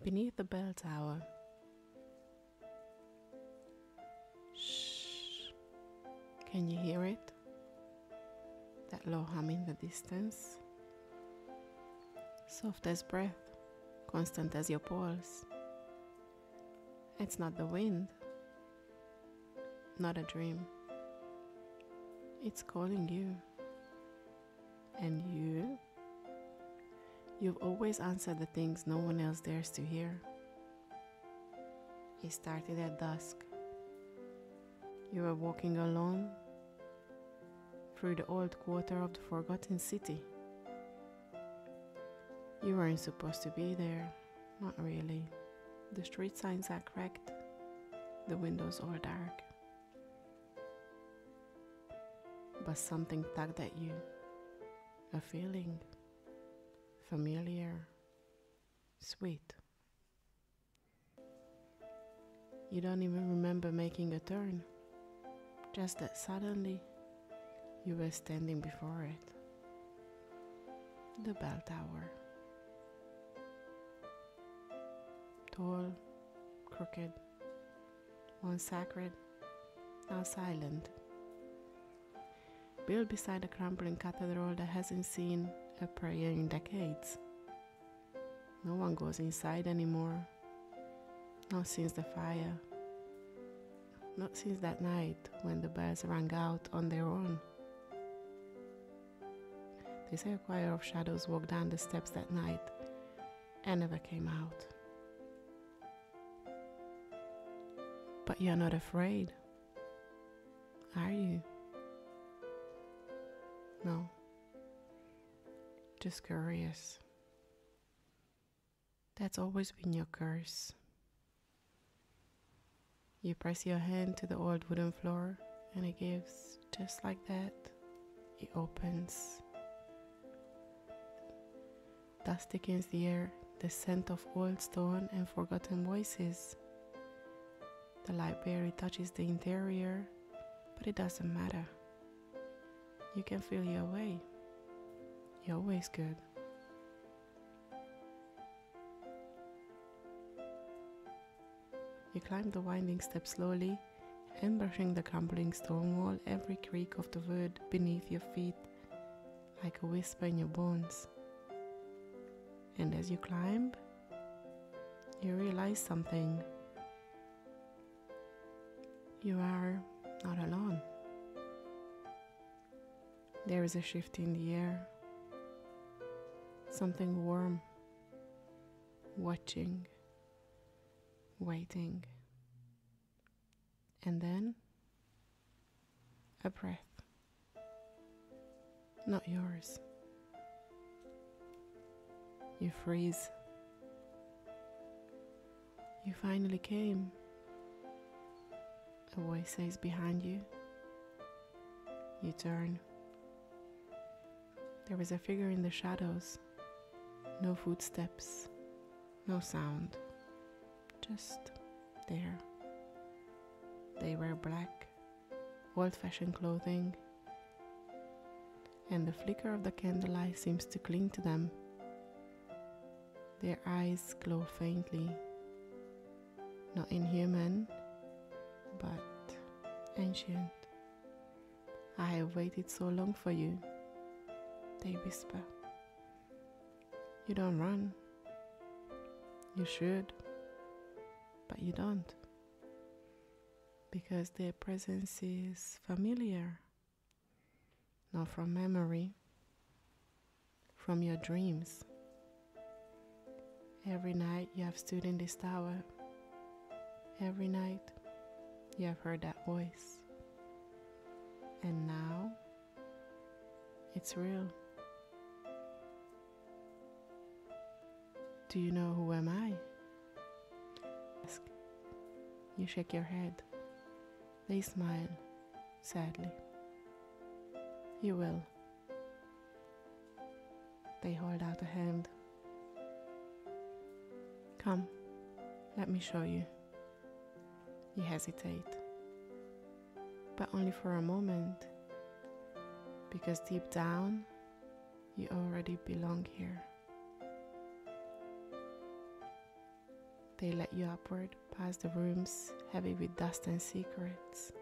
Beneath the bell tower. Shh. Can you hear it? That low hum in the distance. Soft as breath, constant as your pulse. It's not the wind, not a dream. It's calling you. And you've always answered the things no one else dares to hear. It started at dusk. You were walking alone through the old quarter of the forgotten city. You weren't supposed to be there, not really. The street signs are cracked, the windows are dark. But something tugged at you, a feeling, familiar, sweet. You don't even remember making a turn, just that suddenly you were standing before it. The bell tower. Tall, crooked, once sacred, now silent. Built beside a crumbling cathedral that hasn't seen a prayer in decades. No one goes inside anymore. Not since the fire. Not since that night when the bells rang out on their own. They say a choir of shadows walked down the steps that night and never came out. But you're not afraid, are you? No, just curious. That's always been your curse. You press your hand to the old wooden floor and it gives just like that. It opens. Dust thickens the air, the scent of old stone and forgotten voices. The light barely touches the interior, but it doesn't matter. You can feel your way. You're always good. You climb the winding steps slowly, and brushing the crumbling stone wall, every creak of the wood beneath your feet like a whisper in your bones. And as you climb, you realize something. You are not alone. There is a shift in the air. Something warm, watching, waiting. And then, a breath. Not yours. You freeze. You finally came. A voice says behind you. You turn. There is a figure in the shadows. No footsteps, no sound. Just there. They wear black, old-fashioned clothing, and the flicker of the candlelight seems to cling to them. Their eyes glow faintly, not inhuman, but ancient. I have waited so long for you, they whisper. You don't run. You should, but you don't. Because their presence is familiar, not from memory, from your dreams. Every night you have stood in this tower. Every night you have heard that voice. And now it's real. Do you know who am I? Ask. You shake your head. They smile, sadly. You will. They hold out a hand. Come, let me show you. You hesitate, but only for a moment, because deep down, you already belong here. They led you upward past the rooms heavy with dust and secrets.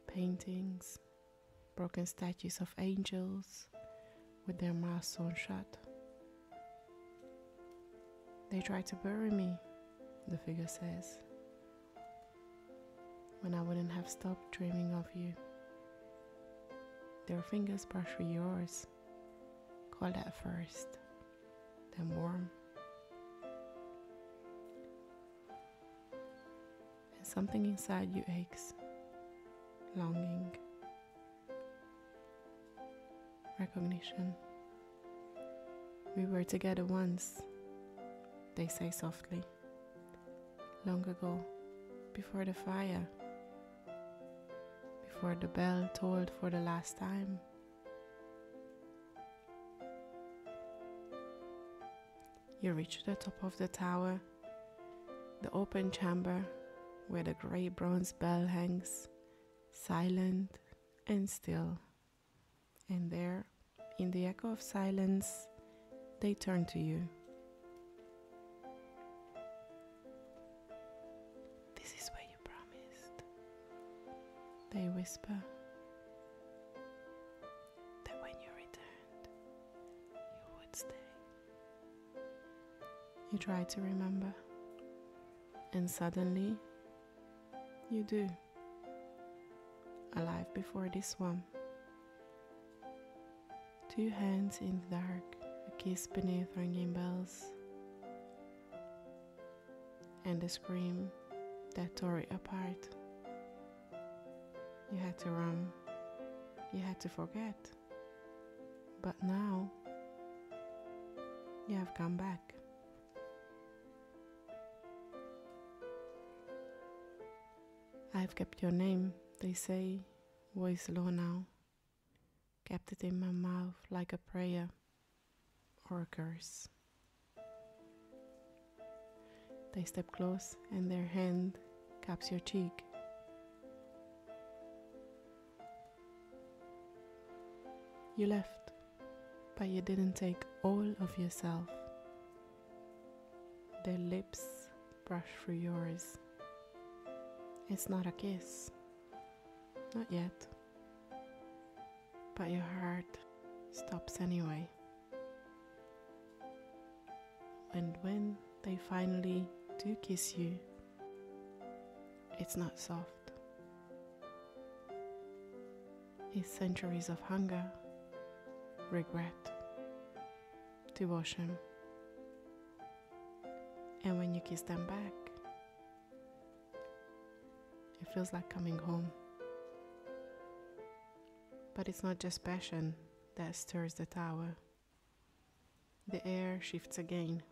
Paintings, broken statues of angels with their mouths sewn shut. They tried to bury me, the figure says, when I wouldn't have stopped dreaming of you. Their fingers brush through yours, cold at first, then warm. And something inside you aches, longing, recognition. We were together once, they say softly, long ago, before the fire, before the bell tolled for the last time. You reach the top of the tower, the open chamber where the grey bronze bell hangs, silent and still. And there, in the echo of silence, they turn to you. This is where you promised, they whisper, that when you returned, you would stay. You try to remember, and suddenly, you do. Alive before this one. 2 hands in the dark, a kiss beneath ringing bells, and a scream that tore it apart. You had to run, you had to forget, but now you have come back. I've kept your name, they say, voice low now. Kept it in my mouth like a prayer or a curse. They step close and their hand caps your cheek. You left, but you didn't take all of yourself. Their lips brush through yours. It's not a kiss, not yet, but your heart stops anyway. And when they finally do kiss you, it's not soft. It's centuries of hunger, regret, devotion. And when you kiss them back, it feels like coming home. But it's not just passion that stirs the tower. The air shifts again.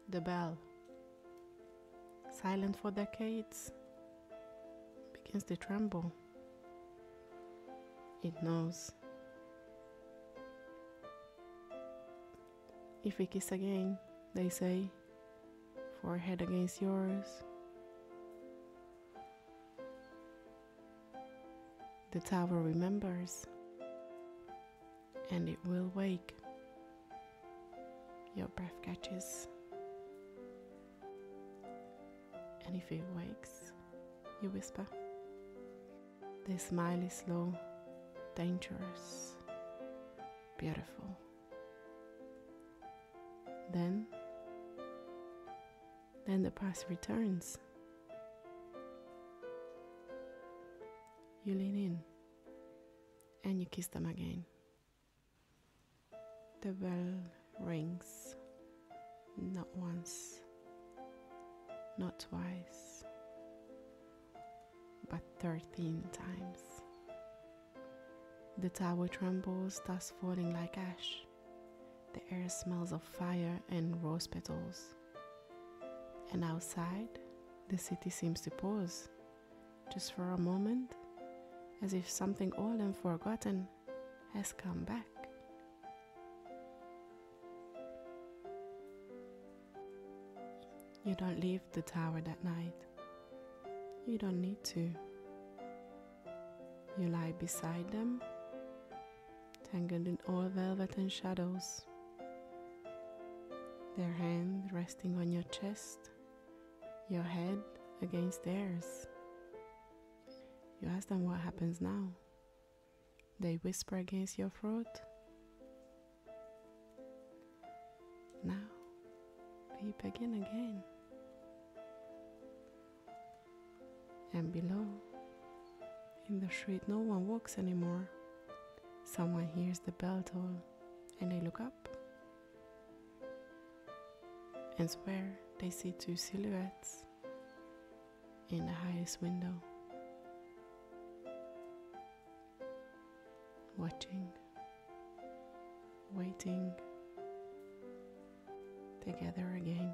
The bell, silent for decades, begins to tremble. It knows. If we kiss again, they say, forehead against yours, the tower remembers, and it will wake. Your breath catches, and if it wakes, you whisper. The smile is slow, dangerous, beautiful. Then the past returns. You lean in and you kiss them again. The bell rings, not once, not twice, but 13 times. The tower trembles, dust falling like ash. The air smells of fire and rose petals. And outside, the city seems to pause, just for a moment, as if something old and forgotten has come back. You don't leave the tower that night. You don't need to. You lie beside them, tangled in all velvet and shadows. their hand resting on your chest, your head against theirs. You ask them what happens now. They whisper against your throat. Now, we begin again. And below, in the street, no one walks anymore. Someone hears the bell toll and they look up and swear they see two silhouettes in the highest window, watching, waiting together again.